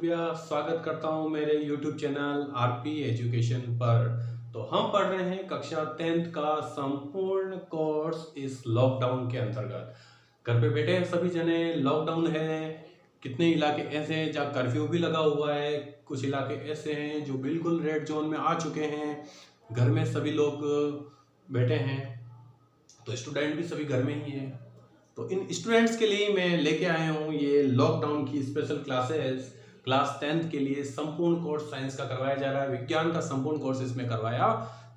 कृपया स्वागत करता हूं मेरे YouTube चैनल आरपी एजुकेशन पर। तो हम पढ़ रहे हैं कक्षा 10th का संपूर्ण कोर्स इस लॉकडाउन के अंतर्गत। घर पे बैठे हैं सभी जने, लॉकडाउन है। कितने इलाके ऐसे हैं जहाँ कर्फ्यू भी लगा हुआ है, कुछ इलाके ऐसे हैं जो बिल्कुल रेड जोन में आ चुके हैं। घर में सभी लोग बैठे हैं, तो स्टूडेंट भी सभी घर में ही है। तो इन स्टूडेंट्स के लिए मैं लेके आया हूँ ये लॉकडाउन की स्पेशल क्लासेस। क्लास 10th के लिए संपूर्ण कोर्स साइंस का करवाया जा रहा है, विज्ञान का संपूर्ण कोर्स इसमें करवाया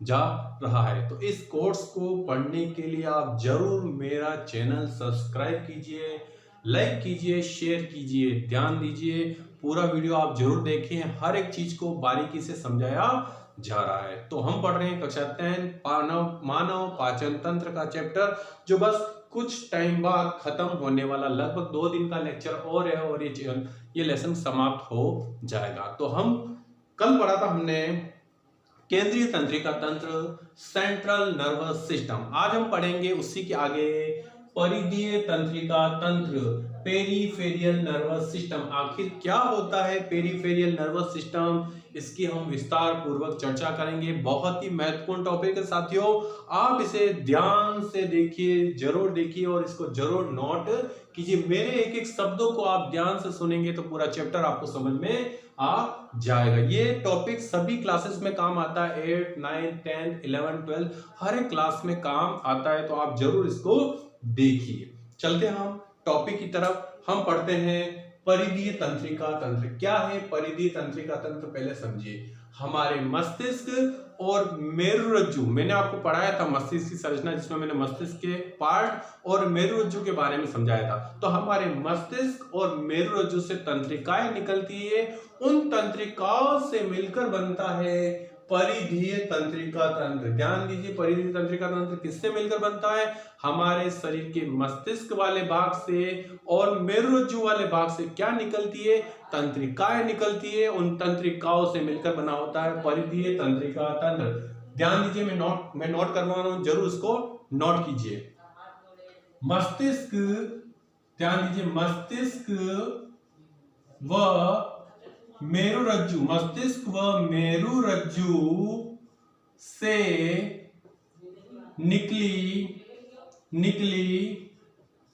जा रहा है। तो इस कोर्स को पढ़ने के लिए आप जरूर मेरा चैनल सब्सक्राइब कीजिए, लाइक कीजिए, शेयर कीजिए, ध्यान दीजिए। पूरा वीडियो आप जरूर देखें, हर एक चीज को बारीकी से समझाया जा रहा है। तो हम पढ़ रहे हैं कक्षा 10 मानव पाचन तंत्र का चैप्टर, जो बस कुछ टाइम बाद खत्म होने वाला, लगभग 2 दिन का लेक्चर और है और ये लेसन समाप्त हो जाएगा। तो हम कल पढ़ा था हमने केंद्रीय तंत्रिका तंत्र, सेंट्रल नर्वस सिस्टम। आज हम पढ़ेंगे उसी के आगे परिधीय तंत्रिका तंत्र, पेरीफेरियल नर्वस सिस्टम। आखिर क्या होता है पेरीफेरियल नर्वस सिस्टम, इसकी हम विस्तार पूर्वक चर्चा करेंगे। बहुत ही महत्वपूर्ण टॉपिक है साथियों, आप इसे ध्यान से देखिए, जरूर देखिए और इसको जरूर नोट कीजिए। मेरे एक एक शब्दों को आप ध्यान से सुनेंगे तो पूरा चैप्टर आपको समझ में आ जाएगा। ये टॉपिक सभी क्लासेस में काम आता है, 8, 9, 10, 11, 12 हर एक क्लास में काम आता है। तो आप जरूर इसको देखिए। चलते हैं हम टॉपिक की तरफ। हम पढ़ते हैं परिधीय तंत्रिका तंत्र। क्या है परिधीय तंत्रिका तंत्र, पहले समझिए। हमारे मस्तिष्क और मेरुरज्जु, मैंने आपको पढ़ाया था मस्तिष्क की संरचना, जिसमें मैंने मस्तिष्क के पार्ट और मेरुरज्जु के बारे में समझाया था। तो हमारे मस्तिष्क और मेरुरज्जु से तंत्रिकाएं निकलती है, उन तंत्रिकाओं से मिलकर बनता है परिधीय तंत्रिका तंत्र। ध्यान दीजिए, परिधीय तंत्रिका तंत्र किससे मिलकर बनता है? हमारे शरीर के मस्तिष्क वाले भाग से और मेरुरज्जु वाले भाग से क्या निकलती है? तंत्रिकाएं निकलती है। उन तंत्रिकाओं से मिलकर बना होता है परिधीय तंत्रिका तंत्र। ध्यान दीजिए, मैं नोट करवा रहा हूं, जरूर इसको नोट कीजिए। मस्तिष्क, ध्यान दीजिए, मस्तिष्क व मेरुरज्जु, मस्तिष्क व मेरुरज्जु से निकली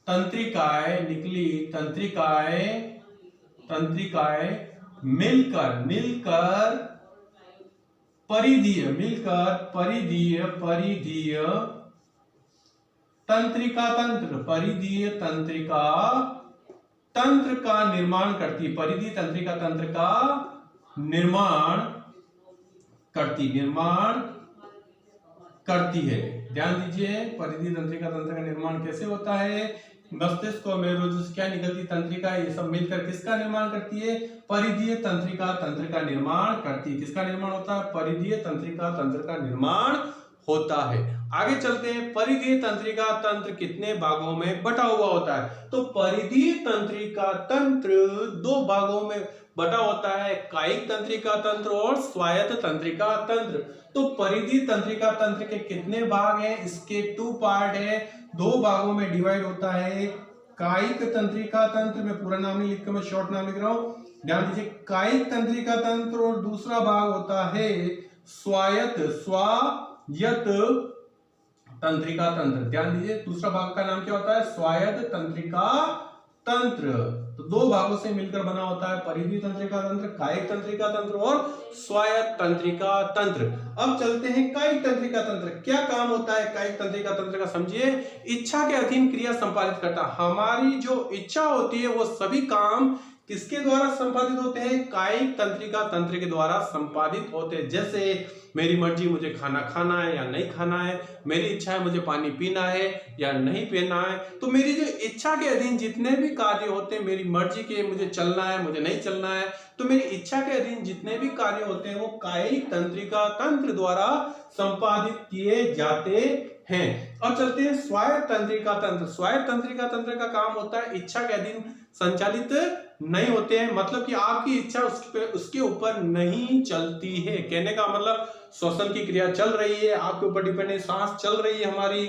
तंत्रिकाएं मिलकर परिधीय तंत्रिका तंत्र का निर्माण करती है। परिधीय तंत्रिका तंत्र का निर्माण करती है। ध्यान दीजिए, परिधीय तंत्रिका तंत्र का निर्माण कैसे होता है? मस्तिष्क और मेरुरज्जु से क्या निकलती तंत्रिका, ये सब मिलकर किसका निर्माण करती है? परिधीय तंत्रिका तंत्र का निर्माण करती है। किसका निर्माण होता है? परिधीय तंत्रिका तंत्र का निर्माण होता है। आगे चलते हैं, परिधीय तंत्रिका तंत्र कितने भागों में बटा हुआ होता है? तो परिधीय तंत्रिका तंत्र 2 भागों में बटा होता है, कायिक तंत्रिका तंत्र और स्वायत्त तंत्रिका तंत्र। तो परिधीय तंत्रिका तंत्र के कितने भाग हैं? इसके 2 पार्ट है, 2 भागों में डिवाइड होता है। कायिक तंत्रिका तंत्र, मैं पूरा नाम नहीं लिख कर मैं शॉर्ट नाम लिख रहा हूं, ध्यान दीजिए। कायिक तंत्रिका तंत्र और दूसरा भाग होता है स्वायत्त तंत्रिका तंत्र। ध्यान दीजिए, दूसरा भाग का नाम क्या होता है? स्वायत्त तंत्रिका तंत्र। तो 2 भागों से मिलकर बना होता है परिधीय तंत्रिका तंत्र, कायिक तंत्रिका तंत्र और स्वायत्त तंत्रिका तंत्र। अब चलते हैं कायिक तंत्रिका तंत्र। क्या काम होता है कायिक तंत्रिका तंत्र का, समझिए। इच्छा के अधीन क्रिया संपादित करता। हमारी जो इच्छा होती है वो सभी काम किसके द्वारा संपादित होते हैं? कायिक तंत्रिका तंत्र के द्वारा संपादित होते हैं। जैसे मेरी मर्जी, मुझे खाना खाना है या नहीं खाना है, मेरी इच्छा है मुझे पानी पीना है या नहीं पीना है। तो मेरी जो इच्छा के अधीन जितने भी कार्य होते हैं, मेरी मर्जी के, मुझे चलना है, मुझे नहीं चलना है, तो मेरी इच्छा के अधीन जितने भी कार्य होते हैं वो कायिक तंत्रिका तंत्र द्वारा संपादित किए जाते हैं। अब चलते हैं स्वायत्त तंत्रिका तंत्र। स्वायत्त तंत्रिका तंत्र का काम होता है इच्छा के अधीन संचालित नहीं होते हैं, मतलब कि आपकी इच्छा उसके ऊपर नहीं चलती है। कहने का मतलब श्वसन की क्रिया चल रही है, आपके ऊपर डिपेंडेंट, सांस चल रही है हमारी,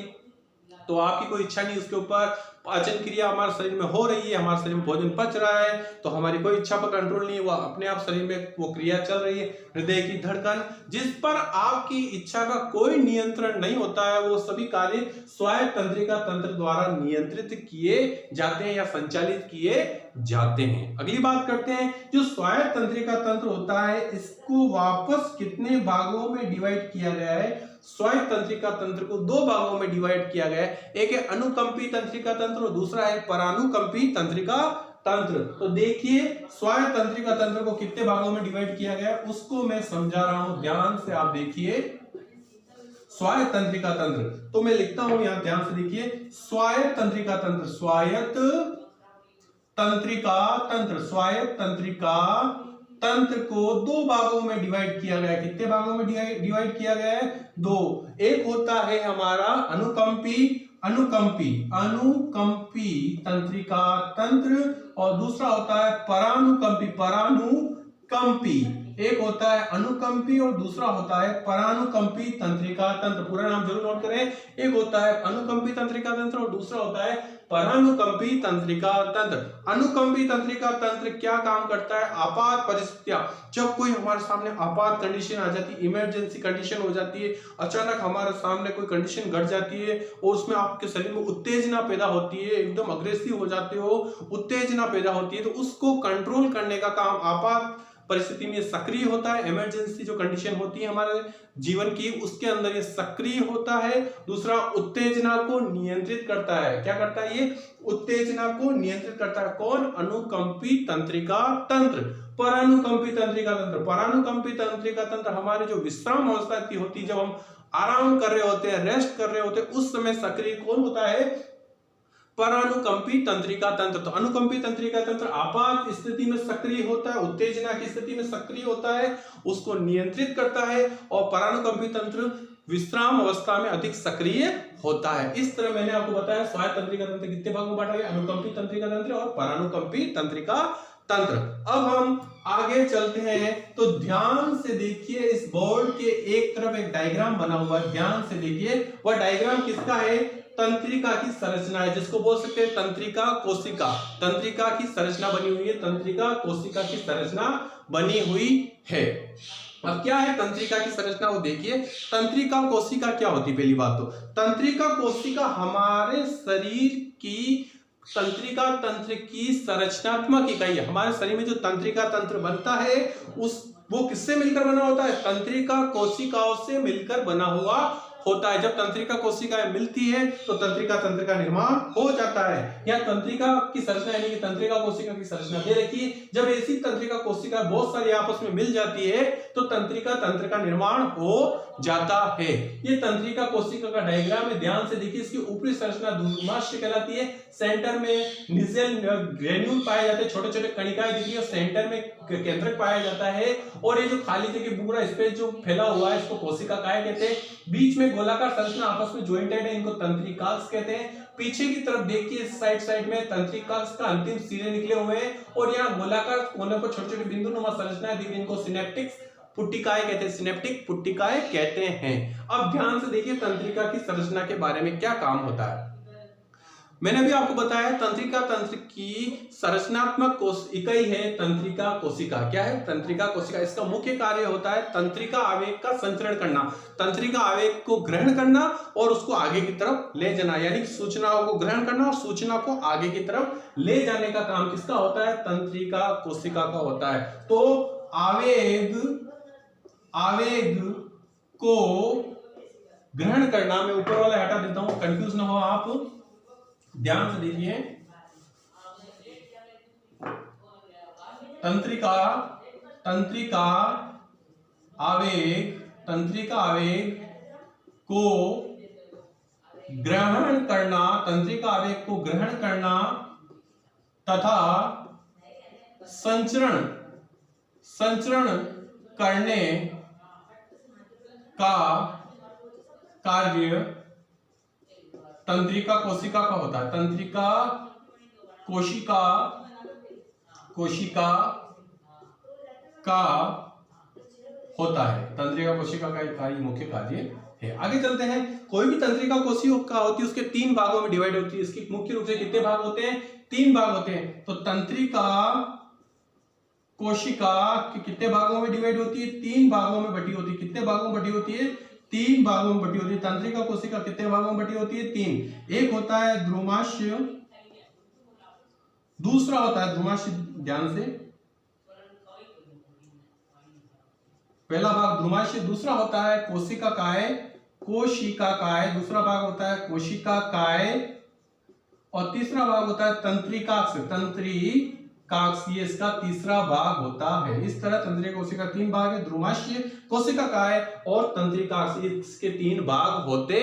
तो आपकी कोई इच्छा नहीं उसके ऊपर, पाचन क्रिया हमारे शरीर में हो रही है, हमारे शरीर में भोजन पच रहा है, तो हमारी कोई इच्छा पर कंट्रोल नहीं है, वो अपने आप शरीर में वो क्रिया चल रही है। हृदय की धड़कन, जिस पर आपकी इच्छा का कोई नियंत्रण नहीं होता है, वो सभी कार्य स्वायत्त तंत्रिका तंत्र द्वारा नियंत्रित किए जाते हैं या संचालित किए जाते हैं। अगली बात करते हैं, जो स्वायत्त तंत्रिका तंत्र होता है इसको वापस कितने भागों में डिवाइड किया गया है? स्वायत्त तंत्रिका तंत्र को दो भागों में डिवाइड किया गया है, एक है अनुकंपी तंत्रिका तंत्र और दूसरा है परानुकंपी तंत्रिका तंत्र। तो देखिए स्वायत्त तंत्रिका तंत्र को कितने भागों में डिवाइड किया गया है उसको मैं समझा रहा हूं, ध्यान से आप देखिए। स्वायत्त तंत्रिका तंत्र, तो मैं लिखता हूं यहां, ध्यान से देखिए। स्वायत्त तंत्रिका तंत्र, स्वायत्त तंत्रिका तंत्र, स्वायत्त तंत्रिका तंत्र को दो भागों में डिवाइड किया गया है। कितने भागों में डिवाइड किया गया है? दो। एक होता है हमारा अनुकंपी अनुकंपी तंत्रिका तंत्र और दूसरा होता है परानुकंपी। एक होता है अनुकंपी और दूसरा होता है परानुकंपी तंत्रिका तंत्र। पूरा नाम जरूर नोट करें। एक होता है अनुकंपी तंत्रिका तंत्र और दूसरा होता है परानुकंपी तंत्रिका तंत्र। अनुकंपी तंत्रिका तंत्र क्या काम करता है? आपात परिस्थितियां, जब कोई हमारे सामने आपात कंडीशन आ जाती है, इमरजेंसी कंडीशन हो जाती है, अचानक हमारे सामने कोई कंडीशन घट जाती है और उसमें आपके शरीर में उत्तेजना पैदा होती है, एकदम अग्रेसिव हो जाते हो, उत्तेजना पैदा होती है, तो उसको कंट्रोल करने का काम आपात परिस्थिति में सक्रिय होता है। इमरजेंसी जो कंडीशन होती है हमारे जीवन की, उसके अंदर ये सक्रिय होता है। दूसरा, उत्तेजना को नियंत्रित करता है। क्या करता है ये? उत्तेजना को नियंत्रित करता है। कौन? अनुकंपी तंत्रिका तंत्र। परानुकंपी तंत्रिका तंत्र, परानुकंपी तंत्रिका तंत्र हमारे जो विश्राम अवस्था की होती है, जब हम आराम कर रहे होते हैं, रेस्ट कर रहे होते हैं, उस समय सक्रिय कौन होता है? परानुकंपी तंत्रिका तंत्र। तो अनुकंपी तंत्रिका तंत्र आपात स्थिति में सक्रिय होता है, उत्तेजना की स्थिति में सक्रिय होता है, उसको नियंत्रित करता है। और परानुकंपी तंत्र विश्राम अवस्था में अधिक सक्रिय होता है। इस तरह मैंने आपको बताया स्वायत्त तंत्रिका तंत्र कितने भागों में बांटा गया? अनुकंपी तंत्रिका तंत्र और परानुकंपी तंत्रिका तंत्र। अब हम आगे चलते हैं, तो ध्यान से देखिए। इस बोर्ड के एक तरफ एक डायग्राम बना हुआ है, ध्यान से देखिए। वह डायग्राम किसका है? तंत्रिका की संरचना है, जिसको बोल सकते हैं तंत्रिका कोशिका। तंत्रिका की संरचना बनी हुई है, तंत्रिका कोशिका की संरचना बनी हुई है। अब क्या है तंत्रिका की संरचना, वो देखिए। तंत्रिका कोशिका क्या होती है? पहली बात तो तंत्रिका कोशिका हमारे शरीर की तंत्रिका तंत्र की संरचनात्मक इकाई है। हमारे शरीर में जो तंत्रिका तंत्र बनता है वो किससे मिलकर बना होता है? तंत्रिका कोशिकाओं से मिलकर बना हुआ होता है। जब तंत्रिका कोशिकाएं मिलती है तो तंत्रिका तंत्र का निर्माण हो जाता है। या तंत्रिका की संरचना यानी कि तंत्रिका कोशिका की संरचना दे रखी है। जब ऐसी तंत्रिका कोशिका बहुत सारी आपस में मिल जाती है तो तंत्रिका तंत्र का निर्माण हो जाता है। ये तंत्रिका कोशिका का डायग्राम है, ध्यान से देखिए। इसकी ऊपरी संरचना दूरमाश्य कहलाती है। सेंटर में निजेल ग्रेन्यूल पाए जाते हैं, छोटे छोटे कणिकाएं दिखती है, सेंटर में केंद्रक पाया जाता है। और ये जो खाली जगह पूरा स्पेस जो फैला हुआ है इसको कोशिका काय कहते हैं। बीच में गोलाकार संरचना आपस में ज्वाइंटेड है, इनको तंत्रिकाक्ष कहते हैं। पीछे की तरफ देखिए, साइड में तंत्रिकाक्ष का अंतिम सिरे निकले हुए हैं और यहाँ गोलाकार कोने पर छोटे छोटे बिंदुनुमा संरचनाएं दिख रही है, इनको सिनेप्टिक पुट्टिकाएं कहते हैं, सिनेप्टिक पुट्टिकाएं कहते हैं। अब ध्यान से देखिए तंत्रिका की संरचना के बारे में क्या काम होता है। मैंने भी आपको बताया तंत्रिका तंत्र की संरचनात्मक इकाई है तंत्रिका कोशिका। क्या है? तंत्रिका कोशिका। इसका मुख्य कार्य होता है तंत्रिका आवेग का संचरण करना, तंत्रिका आवेग को ग्रहण करना और उसको आगे की तरफ ले जाना, यानी सूचनाओं को ग्रहण करना और सूचना को आगे की तरफ ले जाने का काम किसका होता है? तंत्रिका कोशिका का होता है। तो आवेग को ग्रहण करना, मैं ऊपर वाला हटा देता हूं, कंफ्यूज ना हो आप, ध्यान से देखिए। तंत्रिका आवेग को ग्रहण करना, तंत्रिका आवेग को ग्रहण करना तथा संचरण करने का कार्य तंत्रिका कोशिका का होता है। तंत्रिका कोशिका का होता है। तंत्रिका कोशिका का एक कार्य, मुख्य कार्य है। आगे चलते हैं। कोई भी तंत्रिका कोशिका होती है उसके 3 भागों में डिवाइड होती है। इसकी मुख्य रूप से कितने भाग होते हैं? 3 भाग होते हैं। तो तंत्रिका कोशिका कितने भागों में डिवाइड होती है? 3 भागों में बटी होती है। कितने भागों में बटी होती है? 3 भागों में बटी होती है। तंत्रिका कोशिका कितने भागों में बटी होती है? 3। एक होता है ध्रुमाश्य, दूसरा होता है ध्रुमाश्य, ध्यान से, पहला भाग ध्रुमाश्य, दूसरा होता है कोशिकाकाय, कोशिकाकाय, दूसरा भाग होता है कोशिकाकाय, और तीसरा भाग होता है तंत्रिकाक्ष, तंत्रिकाक्ष, ये इसका तीसरा भाग होता है। इस तरह तंत्रिका कोशिका 3 भाग है, ध्रुमाश्य, कोशिकाकाय और तंत्रिकाक्ष, इसके 3 भाग होते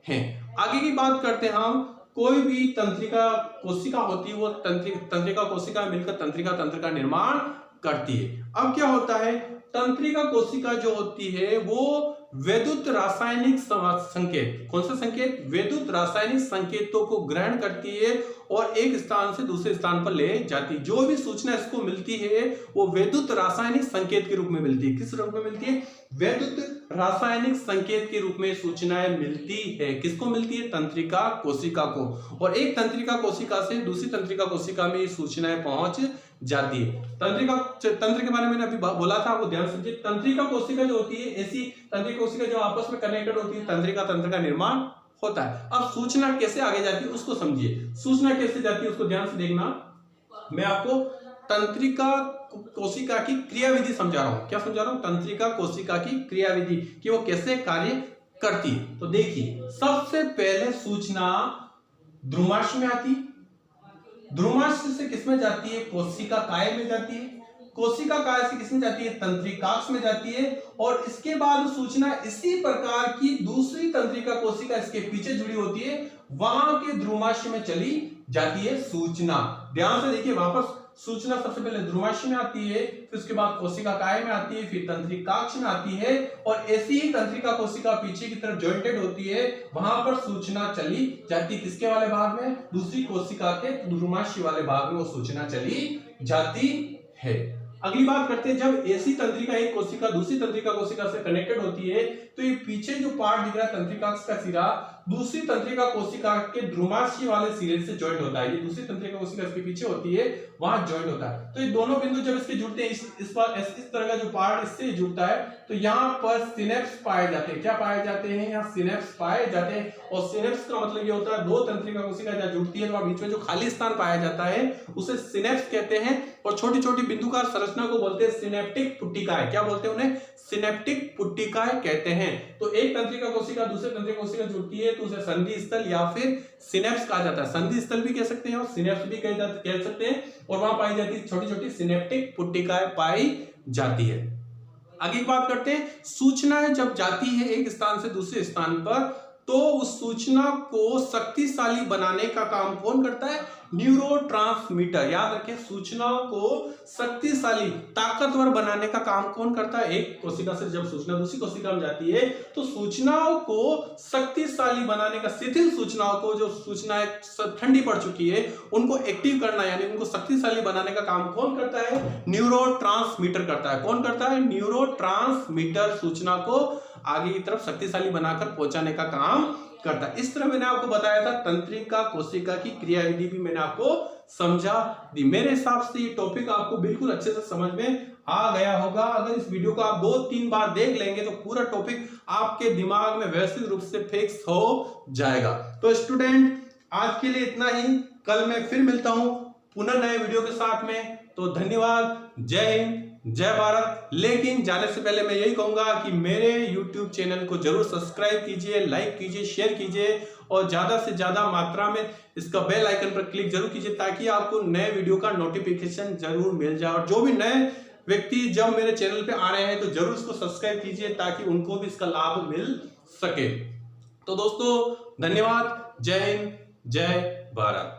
हैं। आगे की बात करते हैं हम। कोई भी तंत्रिका कोशिका होती है वो तंत्रिका कोशिका मिलकर तंत्रिका तंत्र का निर्माण करती है। अब क्या होता है? तंत्रिका कोशिका जो होती है वो वैद्युत रासायनिक संकेत, कौन सा संकेत? वैद्युत रासायनिक संकेतों को ग्रहण करती है और एक स्थान से दूसरे स्थान पर ले जाती है। जो भी सूचना इसको मिलती है वो वैद्युत रासायनिक संकेत के रूप में मिलती है। किस रूप में मिलती है? वैद्युत रासायनिक संकेत के रूप में सूचनाएं मिलती है। किसको मिलती है? तंत्रिका कोशिका को। और एक तंत्रिका कोशिका से दूसरी तंत्रिका कोशिका में ये सूचनाएं पहुंच जाती है। तंत्र के बारे में मैंने अभी बोला था, आपको ध्यान समझिए। तंत्रिका कोशिका जो होती है ऐसी तंत्रिका कोशिका जो आपस में कनेक्टेड होती है, तंत्रिका तंत्र का निर्माण होता है। अब सूचना कैसे आगे जाती है उसको समझिए। सूचना कैसे जाती है उसको ध्यान से देखना। मैं आपको तंत्रिका कोशिका की क्रियाविधि समझा रहा हूं। क्या समझा रहा हूं? तंत्रिका कोशिका की क्रियाविधि कि वो कैसे कार्य करती है। तो देखिए, सबसे पहले सूचना ध्रुमाश्य में आती है। ध्रुमाश्य से किसमें जाती है? कोशिकाकाय में जाती है। कोशिकाकाय से किसमें जाती है? तंत्रिकाक्ष में जाती है। और इसके बाद सूचना इसी प्रकार की दूसरी तंत्रिका कोशिका इसके पीछे जुड़ी होती है, वहां के ध्रुमाश्य में चली जाती है सूचना। ध्यान से देखिए, वापस सूचना सबसे पहले ध्रुमाश्य में आती है, फिर उसके बाद कोशिकाकाय में आती है, फिर तंत्रिकाक्ष में आती है, और ऐसी ही तंत्रिका कोशिका पीछे की तरफ जॉइंटेड होती है, वहां पर सूचना चली जाती है। किसके वाले भाग में? दूसरी कोशिका के ध्रुमाश्य वाले भाग में वो सूचना चली जाती है। अगली बात करते हैं। जब ऐसी तंत्रिका एक कोशिका दूसरी तंत्रिका कोशिका से कनेक्टेड होती है तो ये पीछे जो पार्ट दिख रहा है तंत्रिकाक्ष का सिरा दूसरी तंत्रिका कोशिका के ध्रुमाश्य वाले सिरे से जॉइंट होता है। ये दूसरी तंत्रिका कोशिका इसके पीछे होती है, वहां जॉइंट होता है। तो ये दोनों बिंदु जब इसके जुड़ते हैं, इस तरह का जो पार्ट इससे जुड़ता है, तो यहाँ पर सिनेप्स पाए जाते हैं। क्या पाए जाते हैं? यहाँ सिनेप्स पाए जाते हैं। और सिनेप्स का मतलब ये होता है दो तंत्रिका कोशिका जब जुड़ती है तो बीच में जो खाली स्थान पाया जाता है उसे सिनेप्स कहते हैं। और छोटी छोटी बिंदुकार संरचना को बोलते हैं सिनेप्टिक पुट्टिकाएं। क्या बोलते हैं उन्हें? सिनेप्टिक पुट्टिकाएं कहते हैं। तो एक तंत्रिका कोशिका दूसरे तंत्रिका कोशिका जुड़ती है तो उसे संधि स्थल या फिर सिनेप्स कहा जाता है। संधि स्थल भी कह सकते हैं और सिनेप्स भी कह सकते हैं। और वहां पाई जाती है छोटी छोटी सिनेप्टिक पुट्टिकाएं पाई जाती है। आगे की बात करते हैं। सूचनाएं जब जाती है एक स्थान से दूसरे स्थान पर तो उस सूचना को शक्तिशाली बनाने का काम कौन करता है? न्यूरोट्रांसमीटर। याद रखें, सूचनाओं को शक्तिशाली ताकतवर बनाने का काम कौन करता है? एक कोशिका से जब सूचना दूसरी कोशिका में जाती है तो सूचनाओं को शक्तिशाली बनाने का, शिथिल सूचनाओं को, जो सूचनाएं ठंडी पड़ चुकी है उनको एक्टिव करना यानी उनको शक्तिशाली बनाने का काम कौन करता है? न्यूरोट्रांसमीटर करता है। कौन करता है? न्यूरोट्रांसमीटर सूचना को आगे की तरफ शक्तिशाली बनाकर पहुंचाने का काम करता है। इस तरह मैंने आपको बताया था तंत्रिका कोशिका की क्रियाविधि भी मैंने आपको समझा दी। मेरे हिसाब से ये टॉपिक आपको बिल्कुल अच्छे से समझ में आ गया होगा। अगर इस वीडियो को आप 2-3 बार देख लेंगे तो पूरा टॉपिक आपके दिमाग में व्यवस्थित रूप से फिक्स हो जाएगा। तो स्टूडेंट, आज के लिए इतना ही। कल मैं फिर मिलता हूं पुनः नए वीडियो के साथ में। तो धन्यवाद। जय हिंद, जय भारत। लेकिन जाने से पहले मैं यही कहूंगा कि मेरे YouTube चैनल को जरूर सब्सक्राइब कीजिए, लाइक कीजिए, शेयर कीजिए और ज्यादा से ज्यादा मात्रा में इसका बेल आइकन पर क्लिक जरूर कीजिए ताकि आपको नए वीडियो का नोटिफिकेशन जरूर मिल जाए। और जो भी नए व्यक्ति जब मेरे चैनल पे आ रहे हैं तो जरूर इसको सब्सक्राइब कीजिए ताकि उनको भी इसका लाभ मिल सके। तो दोस्तों, धन्यवाद। जय हिंद, जय भारत।